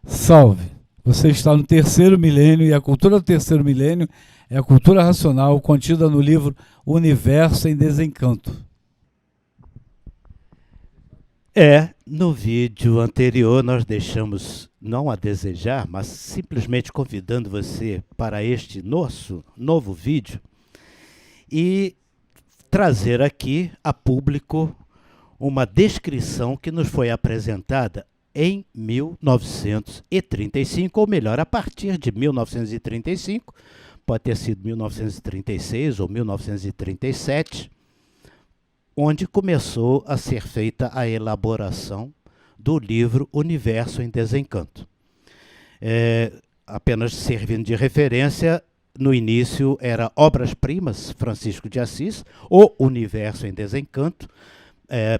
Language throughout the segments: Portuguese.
Salve! Você está no terceiro milênio e a cultura do terceiro milênio é a cultura racional contida no livro Universo em Desencanto. No vídeo anterior nós deixamos não a desejar, mas simplesmente convidando você para este nosso novo vídeo e trazer aqui a público uma descrição que nos foi apresentada em 1935, ou melhor, a partir de 1935, pode ter sido 1936 ou 1937, onde começou a ser feita a elaboração do livro Universo em Desencanto. Apenas servindo de referência, no início era Obras-Primas, Francisco de Assis, O Universo em Desencanto,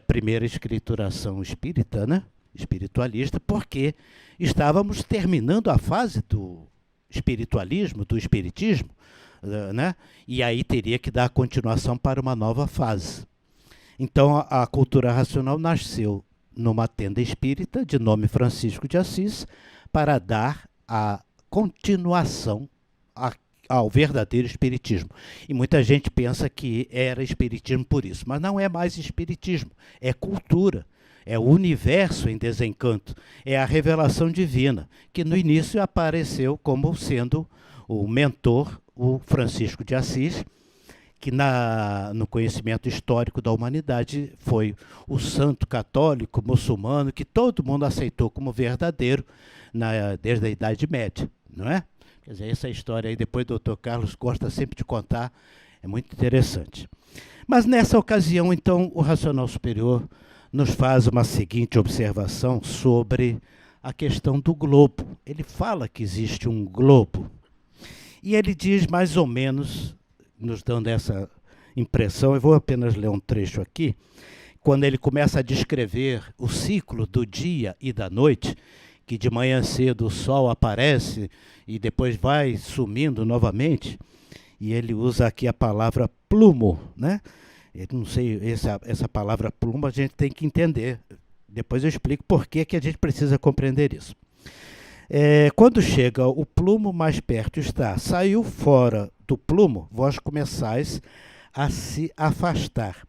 primeira escrituração espírita, né? Espiritualista, porque estávamos terminando a fase do espiritualismo, do espiritismo, né? E aí teria que dar continuação para uma nova fase. Então a cultura racional nasceu numa tenda espírita de nome Francisco de Assis para dar a continuação ao verdadeiro espiritismo. E muita gente pensa que era espiritismo por isso, mas não é mais espiritismo, é cultura. É o universo em desencanto, é a revelação divina, que no início apareceu como sendo o mentor, o Francisco de Assis, que no conhecimento histórico da humanidade foi o santo católico, muçulmano, que todo mundo aceitou como verdadeiro desde a Idade Média, não é? Quer dizer, essa história aí, depois o Dr. Carlos gosta sempre de contar, é muito interessante. Mas nessa ocasião, então, o Racional Superior nos faz uma seguinte observação sobre a questão do globo. Ele fala que existe um globo e ele diz mais ou menos, nos dando essa impressão, eu vou apenas ler um trecho aqui, quando ele começa a descrever o ciclo do dia e da noite, que de manhã cedo o sol aparece e depois vai sumindo novamente, e ele usa aqui a palavra plumo, né? Eu não sei, essa palavra plumo a gente tem que entender. Depois eu explico por que a gente precisa compreender isso. Quando chega o plumo, mais perto está. Saiu fora do plumo, vós começais a se afastar.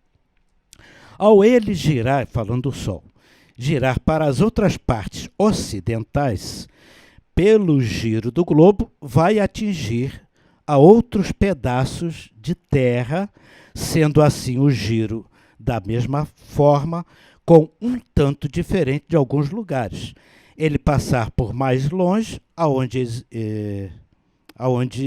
Ao ele girar, falando do Sol, girar para as outras partes ocidentais, pelo giro do globo, vai atingir a outros pedaços de terra, sendo assim o giro da mesma forma, com um tanto diferente de alguns lugares. Ele passar por mais longe, aonde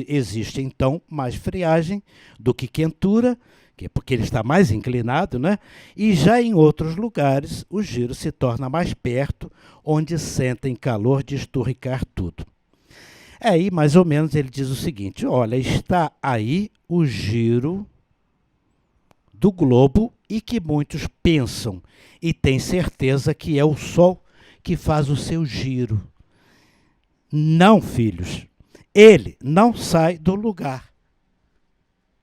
existe então mais friagem do que quentura, que é porque ele está mais inclinado, né? E já em outros lugares o giro se torna mais perto, onde sentem calor de esturricar tudo. Aí, mais ou menos, ele diz o seguinte: olha, está aí o giro do globo e que muitos pensam e têm certeza que é o Sol que faz o seu giro. Não, filhos, ele não sai do lugar.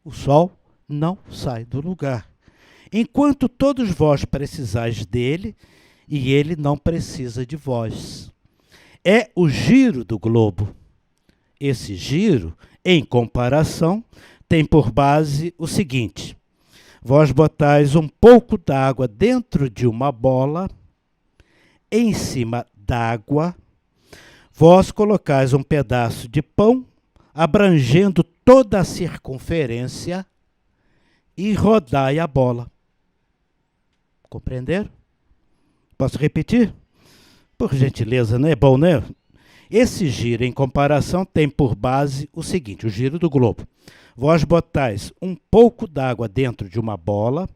O Sol não sai do lugar. Enquanto todos vós precisais dele, e ele não precisa de vós. É o giro do globo. Esse giro, em comparação, tem por base o seguinte: vós botais um pouco d'água dentro de uma bola, em cima d'água, vós colocais um pedaço de pão, abrangendo toda a circunferência, e rodai a bola. Compreenderam? Posso repetir? Por gentileza, não é bom, né? Esse giro, em comparação, tem por base o seguinte: o giro do globo. Vós botais um pouco d'água dentro de uma bola,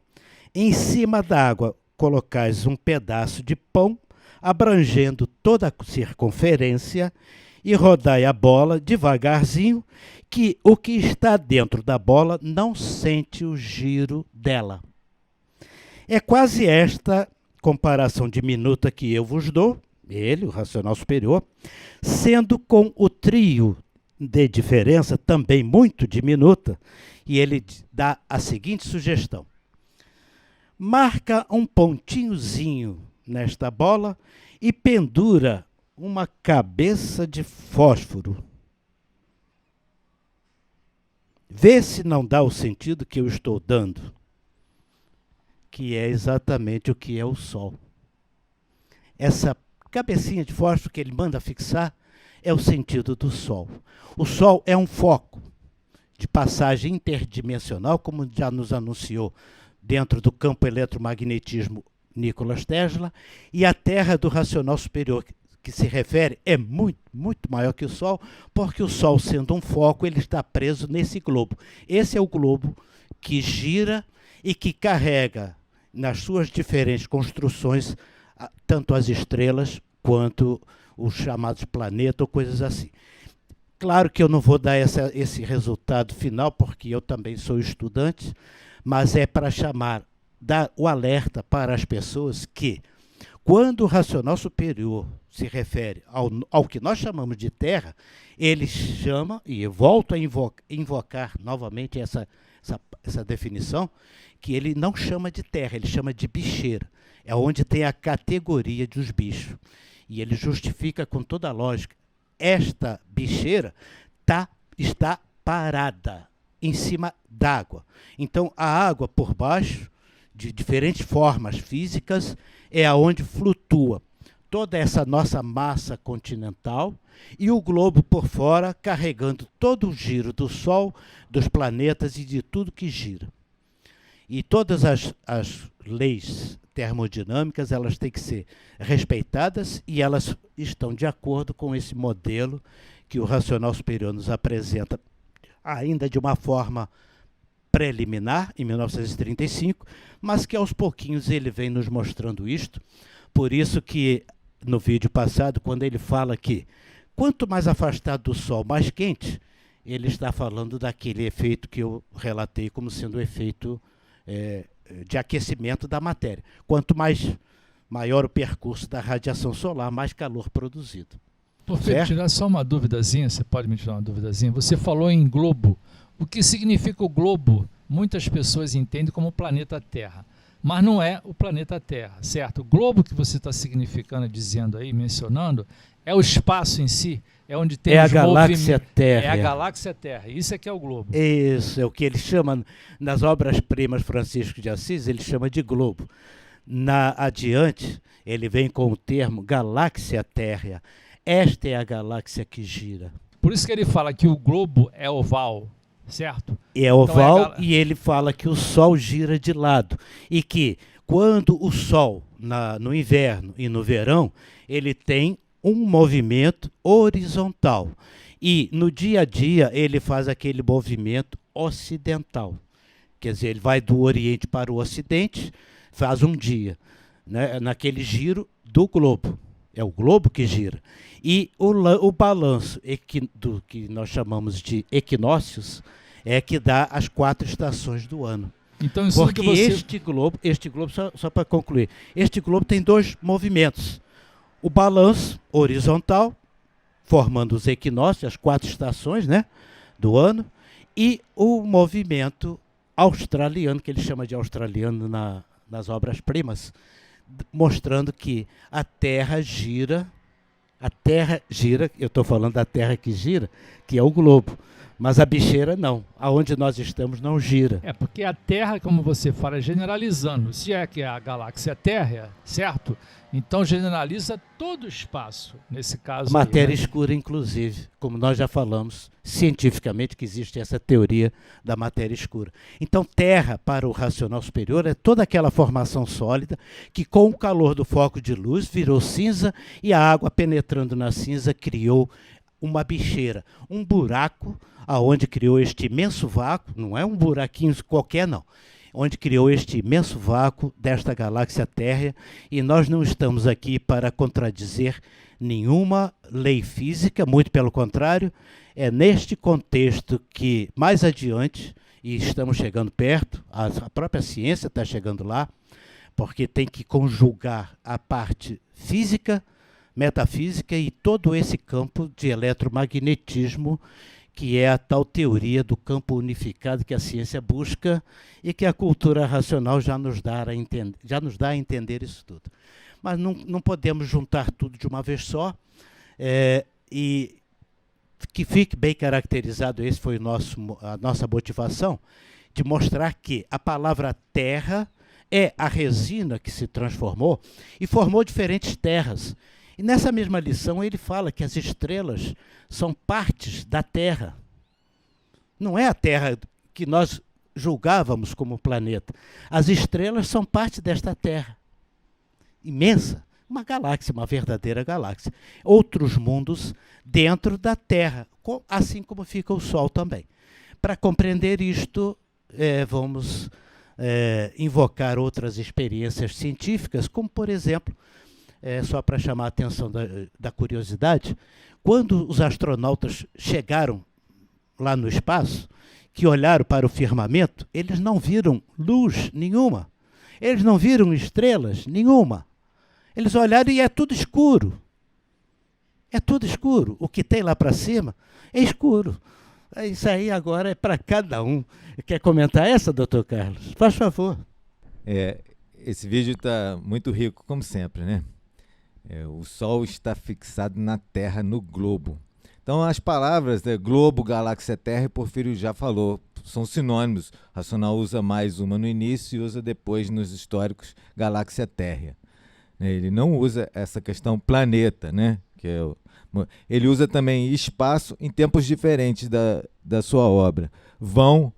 em cima da água colocais um pedaço de pão, abrangendo toda a circunferência, e rodai a bola devagarzinho, que o que está dentro da bola não sente o giro dela. É quase esta comparação diminuta que eu vos dou, ele, o racional superior, sendo com o trio de diferença também muito diminuta, e ele dá a seguinte sugestão: marca um pontinhozinho nesta bola e pendura uma cabeça de fósforo. Vê se não dá o sentido que eu estou dando, que é exatamente o que é o Sol. Essa cabecinha de fósforo que ele manda fixar é o sentido do Sol. O Sol é um foco de passagem interdimensional, como já nos anunciou dentro do campo eletromagnetismo Nikola Tesla, e a Terra do racional superior, que se refere, é muito, muito maior que o Sol, porque o Sol, sendo um foco, ele está preso nesse globo. Esse é o globo que gira e que carrega nas suas diferentes construções tanto as estrelas quanto os chamados planetas ou coisas assim. Claro que eu não vou dar esse resultado final, porque eu também sou estudante, mas é para dar o alerta para as pessoas que, quando o racional superior se refere ao que nós chamamos de Terra, ele chama, e eu volto a invocar novamente essa definição, que ele não chama de Terra, ele chama de bicheira. É onde tem a categoria dos bichos. E ele justifica com toda a lógica. Esta bicheira está parada em cima d'água. Então, a água por baixo, de diferentes formas físicas, é aonde flutua toda essa nossa massa continental e o globo por fora carregando todo o giro do Sol, dos planetas e de tudo que gira. E todas as leis termodinâmicas, elas têm que ser respeitadas e elas estão de acordo com esse modelo que o racional superior nos apresenta, ainda de uma forma preliminar, em 1935, mas que aos pouquinhos ele vem nos mostrando isto. Por isso que, no vídeo passado, quando ele fala que quanto mais afastado do Sol, mais quente, ele está falando daquele efeito que eu relatei como sendo o efeito de aquecimento da matéria. Quanto maior o percurso da radiação solar, mais calor produzido. Professor, tirar só uma duvidazinha, você pode me tirar uma duvidazinha? Você falou em globo. O que significa o globo? Muitas pessoas entendem como o planeta Terra, mas não é o planeta Terra, certo? O globo que você está significando, dizendo aí, mencionando, é o espaço em si, é onde tem a galáxia Terra. É a galáxia Terra, isso é que é o globo. Isso, é o que ele chama, nas obras-primas Francisco de Assis, ele chama de globo. Adiante, ele vem com o termo galáxia Terra. Esta é a galáxia que gira. Por isso que ele fala que o globo é oval, certo? É oval, então e ele fala que o Sol gira de lado. E que quando o Sol, no inverno e no verão, ele tem um movimento horizontal. E no dia a dia ele faz aquele movimento ocidental. Quer dizer, ele vai do Oriente para o Ocidente, faz um dia, né, naquele giro do globo. É o globo que gira. E o balanço do que nós chamamos de equinócios é que dá as 4 estações do ano. Então, isso porque este globo, só para concluir, este globo tem 2 movimentos. O balanço horizontal, formando os equinócios, as 4 estações, né, do ano, e o movimento australiano, que ele chama de australiano nas obras-primas, mostrando que a Terra gira, eu estou falando da Terra que gira, que é o globo, mas a bicheira não, aonde nós estamos não gira. É, porque a Terra, como você fala, generalizando, se é que é a galáxia Terra, certo? Então generaliza todo o espaço, nesse caso. Matéria escura, inclusive, como nós já falamos, cientificamente que existe essa teoria da matéria escura. Então, Terra, para o racional superior, é toda aquela formação sólida que, com o calor do foco de luz, virou cinza e a água penetrando na cinza criou uma bicheira, um buraco, aonde criou este imenso vácuo, não é um buraquinho qualquer, não, onde criou este imenso vácuo desta galáxia Terra, e nós não estamos aqui para contradizer nenhuma lei física, muito pelo contrário, é neste contexto que, mais adiante, e estamos chegando perto, a própria ciência está chegando lá, porque tem que conjugar a parte física, metafísica e todo esse campo de eletromagnetismo, que é a tal teoria do campo unificado que a ciência busca e que a cultura racional já nos dá a entender isso tudo. Mas não podemos juntar tudo de uma vez só, E que fique bem caracterizado, esse foi a nossa motivação, de mostrar que a palavra terra é a resina que se transformou e formou diferentes terras. E nessa mesma lição ele fala que as estrelas são partes da Terra. Não é a Terra que nós julgávamos como planeta. As estrelas são parte desta Terra imensa, uma galáxia, uma verdadeira galáxia. Outros mundos dentro da Terra, assim como fica o Sol também. Para compreender isto, vamos invocar outras experiências científicas, como, por exemplo, só para chamar a atenção da curiosidade, quando os astronautas chegaram lá no espaço, que olharam para o firmamento, eles não viram luz nenhuma, eles não viram estrelas nenhuma. Eles olharam e é tudo escuro. É tudo escuro. O que tem lá para cima é escuro. Isso aí agora é para cada um. Quer comentar essa, doutor Carlos? Faz favor. Esse vídeo está muito rico, como sempre, né? O Sol está fixado na Terra, no globo. Então, as palavras globo, galáxia, Terra, Porfírio já falou, são sinônimos. Racional usa mais uma no início e usa depois nos históricos galáxia, Terra. Ele não usa essa questão planeta, né? Ele usa também espaço em tempos diferentes da sua obra. Vão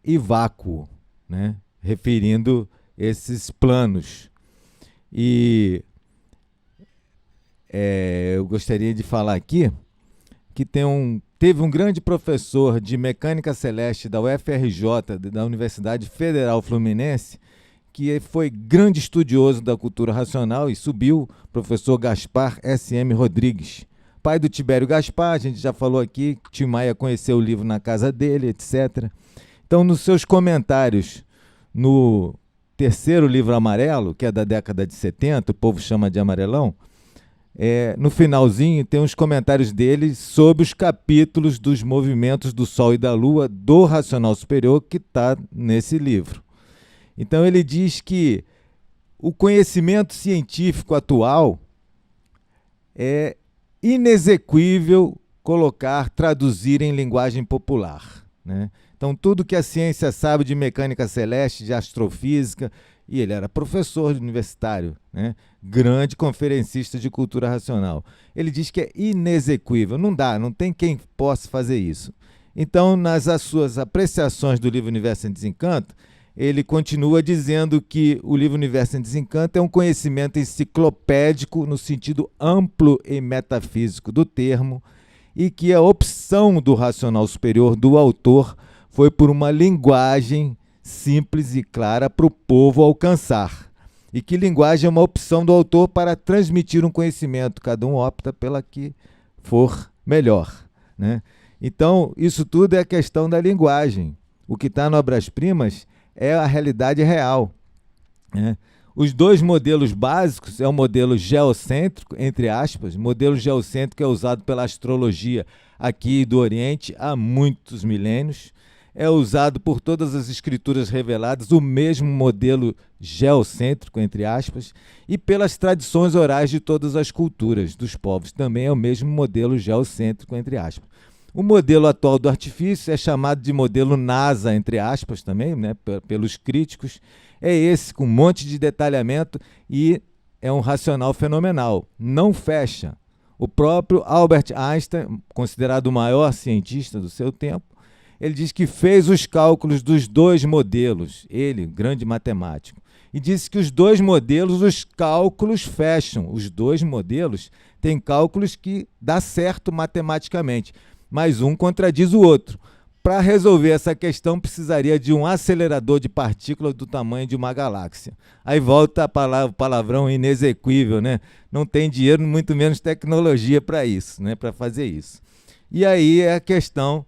e vácuo, né? Referindo esses planos. E eu gostaria de falar aqui que teve um grande professor de mecânica celeste da UFRJ, da Universidade Federal Fluminense, que foi grande estudioso da cultura racional e subiu, professor Gaspar S.M. Rodrigues. Pai do Tibério Gaspar, a gente já falou aqui, Tim Maia conheceu o livro na casa dele, etc. Então, nos seus comentários no terceiro livro amarelo, que é da década de 70, o povo chama de amarelão, no finalzinho tem uns comentários dele sobre os capítulos dos movimentos do Sol e da Lua do Racional Superior que está nesse livro. Então ele diz que o conhecimento científico atual é inexequível traduzir em linguagem popular, né? Então tudo que a ciência sabe de mecânica celeste, de astrofísica, e ele era professor universitário, né? Grande conferencista de cultura racional. Ele diz que é inexequível, não tem quem possa fazer isso. Então, nas suas apreciações do livro Universo em Desencanto, ele continua dizendo que o livro Universo em Desencanto é um conhecimento enciclopédico no sentido amplo e metafísico do termo, e que a opção do racional superior do autor foi por uma linguagem simples e clara para o povo alcançar. E que linguagem é uma opção do autor para transmitir um conhecimento. Cada um opta pela que for melhor, né? Então, isso tudo é questão da linguagem. O que está no Obras-Primas é a realidade real, né? Os dois modelos básicos é o modelo geocêntrico, entre aspas. O modelo geocêntrico é usado pela astrologia aqui do Oriente há muitos milênios. É usado por todas as escrituras reveladas, o mesmo modelo geocêntrico, entre aspas, e pelas tradições orais de todas as culturas dos povos. Também é o mesmo modelo geocêntrico, entre aspas. O modelo atual do artifício é chamado de modelo NASA, entre aspas, também, né, pelos críticos. É esse, com um monte de detalhamento, e é um racional fenomenal. Não fecha. O próprio Albert Einstein, considerado o maior cientista do seu tempo, ele diz que fez os cálculos dos dois modelos, ele, grande matemático, e disse que os dois modelos, os cálculos fecham. Os dois modelos têm cálculos que dá certo matematicamente, mas um contradiz o outro. Para resolver essa questão, precisaria de um acelerador de partículas do tamanho de uma galáxia. Aí volta o palavrão inexequível, né? Não tem dinheiro, muito menos tecnologia para isso, né? Para fazer isso. E aí é a questão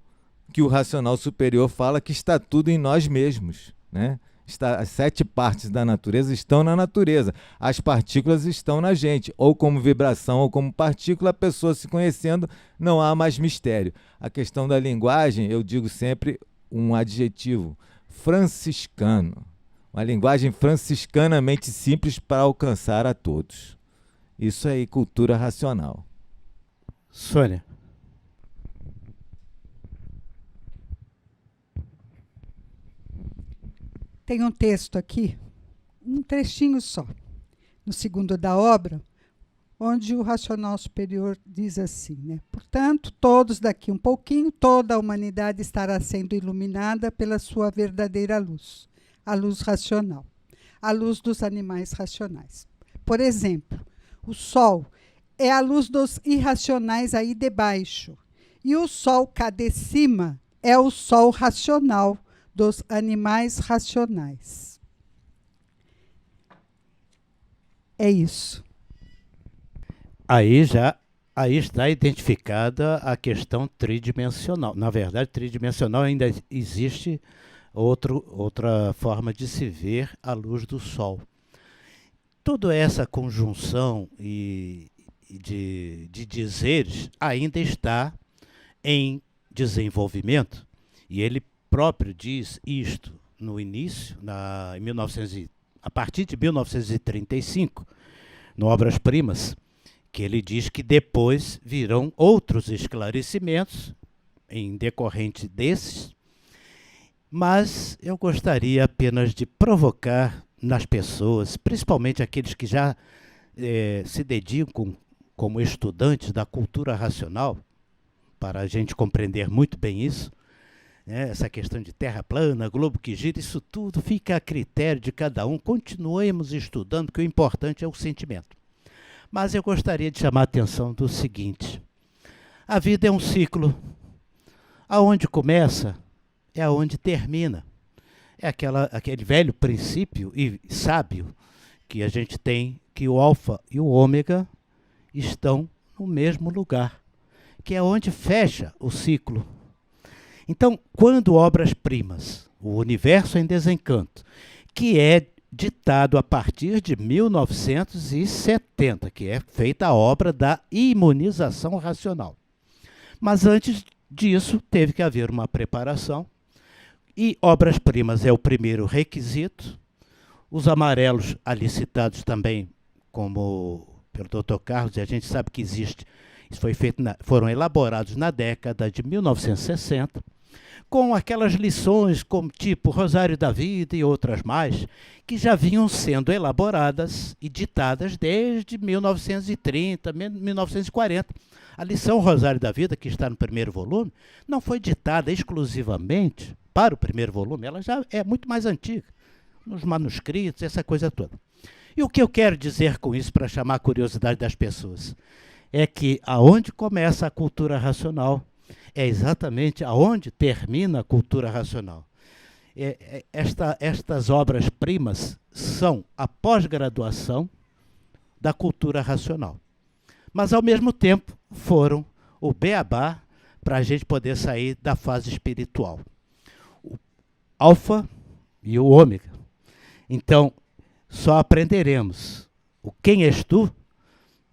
que o racional superior fala que está tudo em nós mesmos, né? As 7 partes da natureza estão na natureza. As partículas estão na gente, ou como vibração ou como partícula, a pessoa se conhecendo, não há mais mistério. A questão da linguagem, eu digo sempre um adjetivo, franciscano. Uma linguagem franciscanamente simples para alcançar a todos. Isso aí, cultura racional. Sônia. Tem um texto aqui, um trechinho só, no segundo da obra, onde o racional superior diz assim, né? Portanto, todos daqui um pouquinho, toda a humanidade estará sendo iluminada pela sua verdadeira luz, a luz racional, a luz dos animais racionais. Por exemplo, o sol é a luz dos irracionais aí debaixo, e o sol cá de cima é o sol racional dos animais racionais. É isso. Aí está identificada a questão tridimensional. Na verdade, tridimensional ainda existe outra forma de se ver a luz do Sol. Toda essa conjunção de dizeres ainda está em desenvolvimento, e ele próprio diz isto no início, a partir de 1935, no Obras Primas, que ele diz que depois virão outros esclarecimentos em decorrente desses, mas eu gostaria apenas de provocar nas pessoas, principalmente aqueles que já se dedicam como estudantes da cultura racional, para a gente compreender muito bem isso, né, essa questão de terra plana, globo que gira, isso tudo fica a critério de cada um. Continuemos estudando, porque o importante é o sentimento. Mas eu gostaria de chamar a atenção do seguinte: a vida é um ciclo. Aonde começa é aonde termina. É aquele velho princípio e sábio que a gente tem, que o alfa e o ômega estão no mesmo lugar, que é onde fecha o ciclo. Então, quando Obras Primas, o Universo em Desencanto, que é ditado a partir de 1970, que é feita a obra da imunização racional. Mas antes disso, teve que haver uma preparação, e Obras Primas é o primeiro requisito. Os amarelos ali citados também, como pelo Dr. Carlos, e a gente sabe que existe, isso foi feito foram elaborados na década de 1960, com aquelas lições como tipo Rosário da Vida e outras mais, que já vinham sendo elaboradas e ditadas desde 1930, 1940. A lição Rosário da Vida, que está no primeiro volume, não foi ditada exclusivamente para o primeiro volume, ela já é muito mais antiga, nos manuscritos, essa coisa toda. E o que eu quero dizer com isso, para chamar a curiosidade das pessoas, é que aonde começa a cultura racional é exatamente aonde termina a cultura racional. Estas obras-primas são a pós-graduação da cultura racional. Mas, ao mesmo tempo, foram o beabá para a gente poder sair da fase espiritual. O alfa e o ômega. Então, só aprenderemos o quem és tu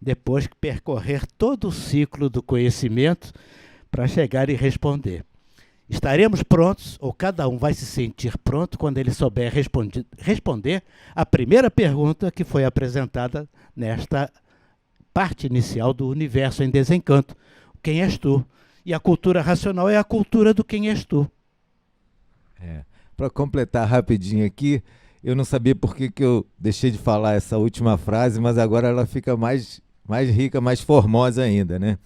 depois que percorrer todo o ciclo do conhecimento para chegar e responder. Estaremos prontos, ou cada um vai se sentir pronto, quando ele souber responder a primeira pergunta que foi apresentada nesta parte inicial do Universo em Desencanto. Quem és tu? E a cultura racional é a cultura do quem és tu. Para completar rapidinho aqui, eu não sabia por que eu deixei de falar essa última frase, mas agora ela fica mais rica, mais formosa ainda, né?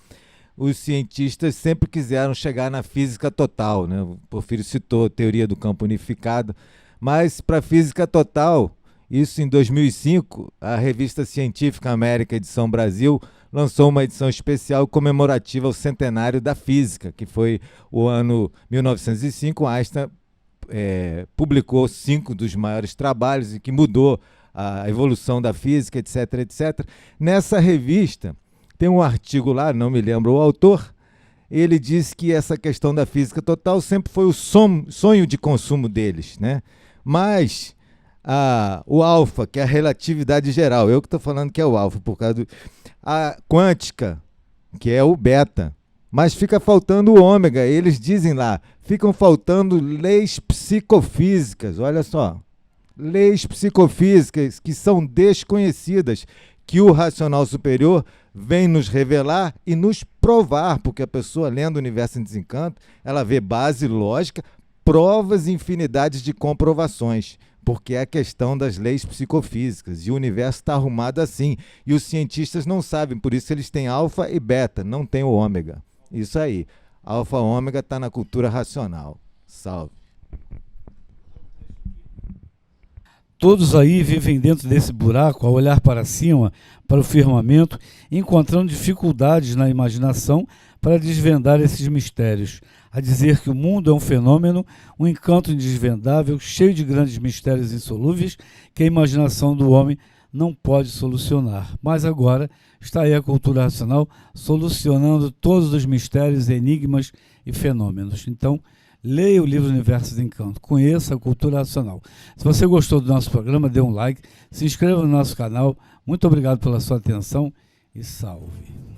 Os cientistas sempre quiseram chegar na física total, né? O Porfírio citou a teoria do campo unificado, mas para a física total, isso em 2005, a revista científica América Edição Brasil lançou uma edição especial comemorativa ao centenário da física, que foi o ano 1905. Einstein publicou 5 dos maiores trabalhos e que mudou a evolução da física, etc, etc. Nessa revista tem um artigo lá, não me lembro o autor, ele diz que essa questão da física total sempre foi o sonho de consumo deles, né? Mas o alfa, que é a relatividade geral, eu que estou falando que é o alfa, por causa a quântica, que é o beta, mas fica faltando o ômega. Eles dizem lá, ficam faltando leis psicofísicas, olha só, leis psicofísicas que são desconhecidas, que o racional superior vem nos revelar e nos provar, porque a pessoa lendo o Universo em Desencanto, ela vê base lógica, provas e infinidades de comprovações, porque é a questão das leis psicofísicas, e o universo está arrumado assim, e os cientistas não sabem, por isso eles têm alfa e beta, não tem o ômega. Isso aí, alfa e ômega está na cultura racional. Salve. Todos aí vivem dentro desse buraco, a olhar para cima, para o firmamento, encontrando dificuldades na imaginação para desvendar esses mistérios, a dizer que o mundo é um fenômeno, um encanto indesvendável, cheio de grandes mistérios insolúveis, que a imaginação do homem não pode solucionar. Mas agora está aí a cultura racional solucionando todos os mistérios, enigmas e fenômenos. Então, leia o livro Universo de Encanto, conheça a cultura racional. Se você gostou do nosso programa, dê um like, se inscreva no nosso canal. Muito obrigado pela sua atenção e salve.